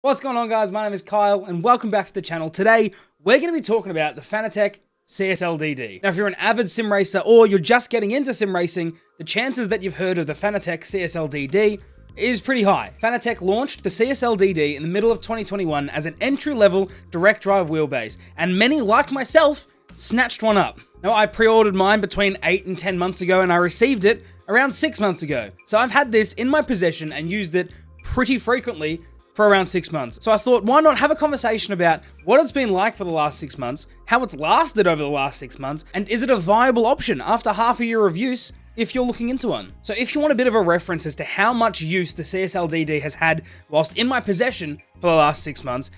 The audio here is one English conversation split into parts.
What's going on, guys? My name is Kyle and welcome back to the channel. Today we're going to be talking about the Fanatec CSL DD. Now, if you're an avid sim racer or you're just getting into sim racing, the chances that you've heard of the Fanatec CSL DD is pretty high. Fanatec launched the CSL DD in the middle of 2021 as an entry-level direct drive wheelbase, and many like myself snatched one up. Now, I pre-ordered mine between 8 and 10 months ago and I received it around 6 months ago. So I've had this in my possession and used it pretty frequently for around 6 months. So I thought, why not have a conversation about what it's been like for the last 6 months, how it's lasted over the last 6 months, and is it a viable option after half a year of use if you're looking into one. So if you want a bit of a reference as to how much use the CSL DD has had whilst in my possession for the last 6 months,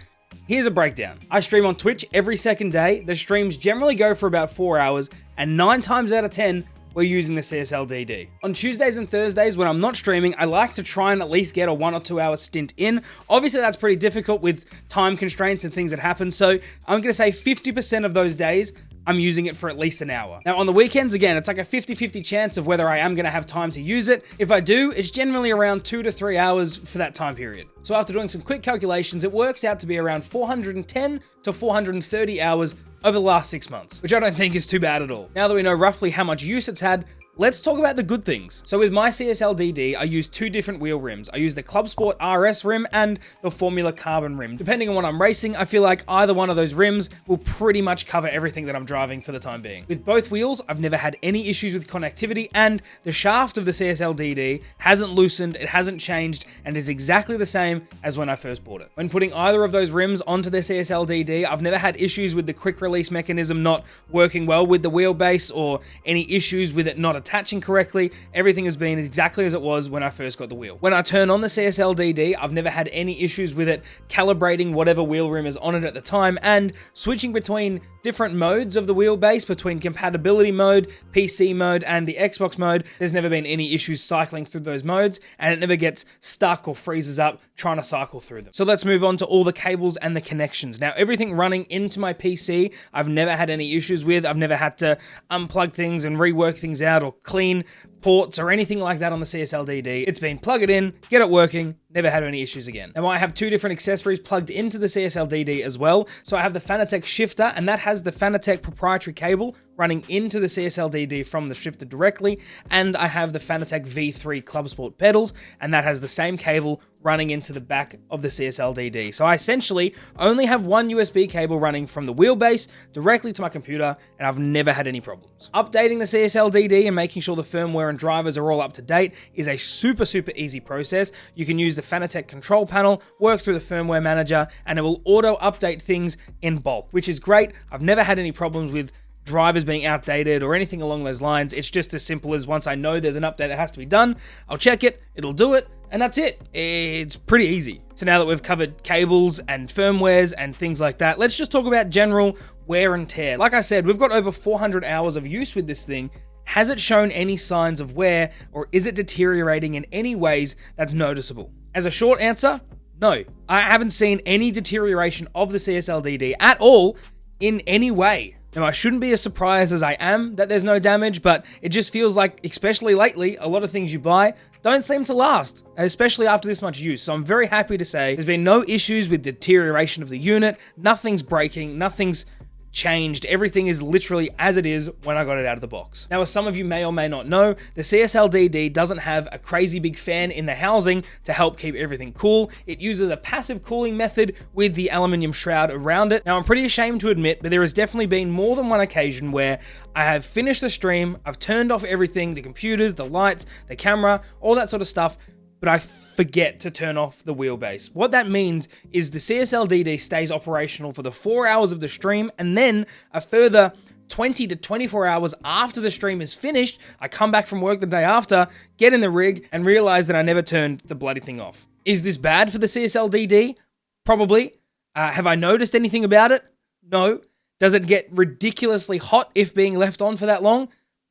here's a breakdown. I stream on Twitch every second day. The streams generally go for about 4 hours, and 9 times out of 10, we're using the CSL DD. On Tuesdays and Thursdays, when I'm not streaming, I like to try and at least get a 1 or 2 hour stint in. Obviously, that's pretty difficult with time constraints and things that happen, so I'm gonna say 50% of those days, I'm using it for at least an hour. Now, on the weekends, again, it's like a 50-50 chance of whether I am gonna have time to use it. If I do, it's generally around 2 to 3 hours for that time period. So after doing some quick calculations, it works out to be around 410 to 430 hours over the last 6 months, which I don't think is too bad at all. Now that we know roughly how much use it's had, let's talk about the good things. So with my CSL DD, I use 2 different wheel rims. I use the Club Sport RS rim and the Formula Carbon rim. Depending on what I'm racing, I feel like either one of those rims will pretty much cover everything that I'm driving for the time being. With both wheels, I've never had any issues with connectivity, and the shaft of the CSL DD hasn't loosened, it hasn't changed, and is exactly the same as when I first bought it. When putting either of those rims onto the CSL DD, I've never had issues with the quick release mechanism not working well with the wheelbase or any issues with it not attaching correctly. Everything has been exactly as it was when I first got the wheel. When I turn on the CSL DD, I've never had any issues with it calibrating whatever wheel rim is on it at the time, and switching between different modes of the wheelbase, between compatibility mode, PC mode, and the Xbox mode. There's never been any issues cycling through those modes, and it never gets stuck or freezes up trying to cycle through them. So let's move on to all the cables and the connections. Now, everything running into my PC, I've never had any issues with. I've never had to unplug things and rework things out or clean ports or anything like that on the CSL DD. It's been plug it in, get it working, never had any issues again. Now, I have 2 different accessories plugged into the CSL DD as well. So I have the Fanatec shifter, and that has the Fanatec proprietary cable running into the CSL DD from the shifter directly, and I have the Fanatec V3 Club Sport pedals, and that has the same cable running into the back of the CSL DD. So I essentially only have one USB cable running from the wheelbase directly to my computer, and I've never had any problems. Updating the CSL DD and making sure the firmware and drivers are all up to date is a super easy process. You can use the Fanatec control panel, work through the firmware manager, and it will auto update things in bulk, which is great. I've never had any problems with drivers being outdated or anything along those lines. It's just as simple as once I know there's an update that has to be done, I'll check it, it'll do it, and that's it. It's pretty easy. So now that we've covered cables and firmwares and things like that, let's just talk about general wear and tear. Like I said, we've got over 400 hours of use with this thing. Has it shown any signs of wear, or is it deteriorating in any ways that's noticeable? As a short answer, no. I haven't seen any deterioration of the CSL DD at all in any way. Now, I shouldn't be as surprised as I am that there's no damage, but it just feels like, especially lately, a lot of things you buy don't seem to last, especially after this much use. So I'm very happy to say there's been no issues with deterioration of the unit. Nothing's breaking, nothing's changed. Everything is literally as it is when I got it out of the box. Now, as some of you may or may not know, the CSL DD doesn't have a crazy big fan in the housing to help keep everything cool. It uses a passive cooling method with the aluminium shroud around it. Now, I'm pretty ashamed to admit, but there has definitely been more than one occasion where I have finished the stream, I've turned off everything, the computers, the lights, the camera, all that sort of stuff, but I forget to turn off the wheelbase. What that means is the CSL DD stays operational for the 4 hours of the stream, and then a further 20 to 24 hours after the stream is finished, I come back from work the day after, get in the rig, and realize that I never turned the bloody thing off. Is this bad for the CSL DD? Probably. Have I noticed anything about it? No. Does it get ridiculously hot if being left on for that long?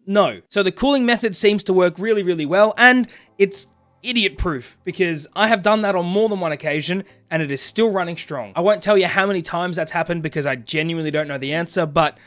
No. So the cooling method seems to work really well, and it's idiot proof, because I have done that on more than one occasion and it is still running strong. I won't tell you how many times that's happened because I genuinely don't know the answer, but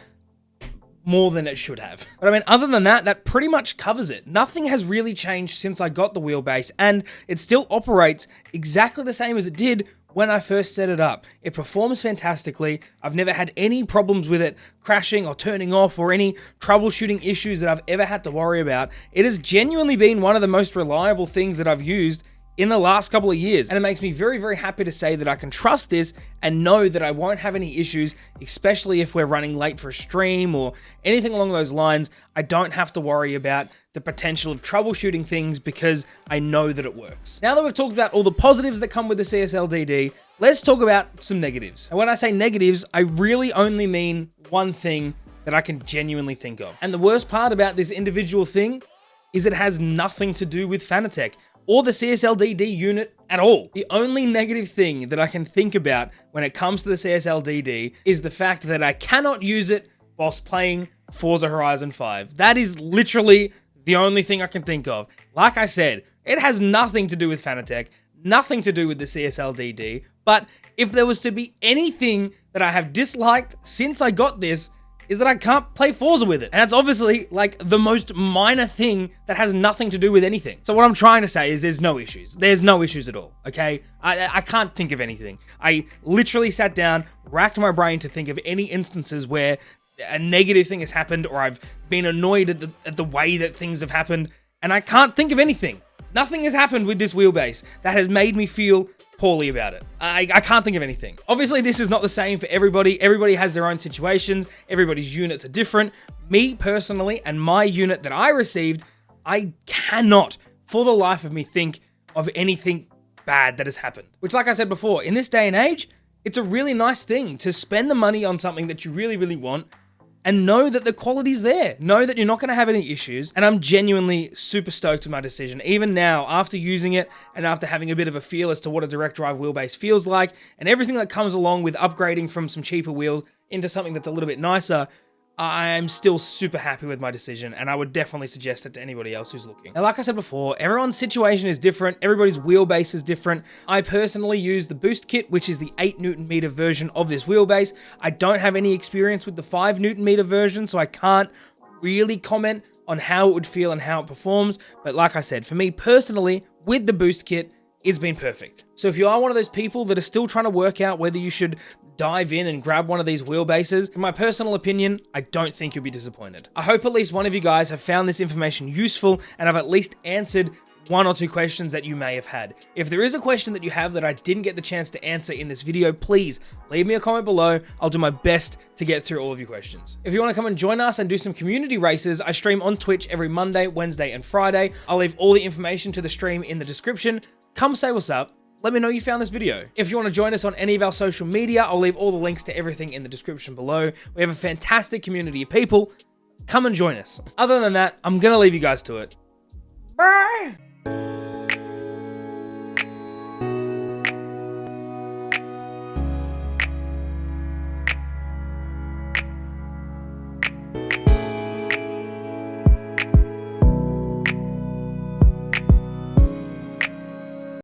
more than it should have. But I mean, other than that, that pretty much covers it. Nothing has really changed since I got the wheelbase, and it still operates exactly the same as it did when I first set it up. It performs fantastically. I've never had any problems with it crashing or turning off or any troubleshooting issues that I've ever had to worry about. It has genuinely been one of the most reliable things that I've used in the last couple of years. And it makes me very, very happy to say that I can trust this and know that I won't have any issues, especially if we're running late for a stream or anything along those lines. I don't have to worry about the potential of troubleshooting things because I know that it works. Now that we've talked about all the positives that come with the CSL DD, let's talk about some negatives. And when I say negatives, I really only mean one thing that I can genuinely think of. And the worst part about this individual thing is it has nothing to do with Fanatec or the CSL DD unit at all. The only negative thing that I can think about when it comes to the CSL DD is the fact that I cannot use it whilst playing Forza Horizon 5. That is literally the only thing I can think of. Like I said, it has nothing to do with Fanatec, nothing to do with the CSL DD, but if there was to be anything that I have disliked since I got this, is that I can't play Forza with it. And that's obviously like the most minor thing that has nothing to do with anything. So what I'm trying to say is there's no issues. There's no issues at all, okay? I can't think of anything. I literally sat down, racked my brain to think of any instances where a negative thing has happened or I've been annoyed at the way that things have happened, and I can't think of anything. Nothing has happened with this wheelbase that has made me feel poorly about it. I can't think of anything. Obviously, this is not the same for everybody. Everybody has their own situations. Everybody's units are different. Me personally, and my unit that I received, I cannot, for the life of me, think of anything bad that has happened. Which, like I said before, in this day and age, it's a really nice thing to spend the money on something that you really, really want and know that the quality's there. Know that you're not going to have any issues. And I'm genuinely super stoked with my decision. Even now, after using it and after having a bit of a feel as to what a direct drive wheelbase feels like and everything that comes along with upgrading from some cheaper wheels into something that's a little bit nicer, I'm still super happy with my decision, and I would definitely suggest it to anybody else who's looking. Now, like I said before, everyone's situation is different. Everybody's wheelbase is different. I personally use the boost kit, which is the 8 Newton meter version of this wheelbase. I don't have any experience with the 5 Newton meter version, so I can't really comment on how it would feel and how it performs. But like I said, for me personally, with the boost kit, it's been perfect. So if you are one of those people that are still trying to work out whether you should dive in and grab one of these wheelbases, in my personal opinion, I don't think you'll be disappointed. I hope at least one of you guys have found this information useful and have at least answered one or two questions that you may have had. If there is a question that you have that I didn't get the chance to answer in this video, please leave me a comment below. I'll do my best to get through all of your questions. If you want to come and join us and do some community races, I stream on Twitch every Monday, Wednesday, and Friday. I'll leave all the information to the stream in the description. Come say what's up. Let me know you found this video. If you want to join us on any of our social media, I'll leave all the links to everything in the description below. We have a fantastic community of people. Come and join us. Other than that, I'm going to leave you guys to it. Bye!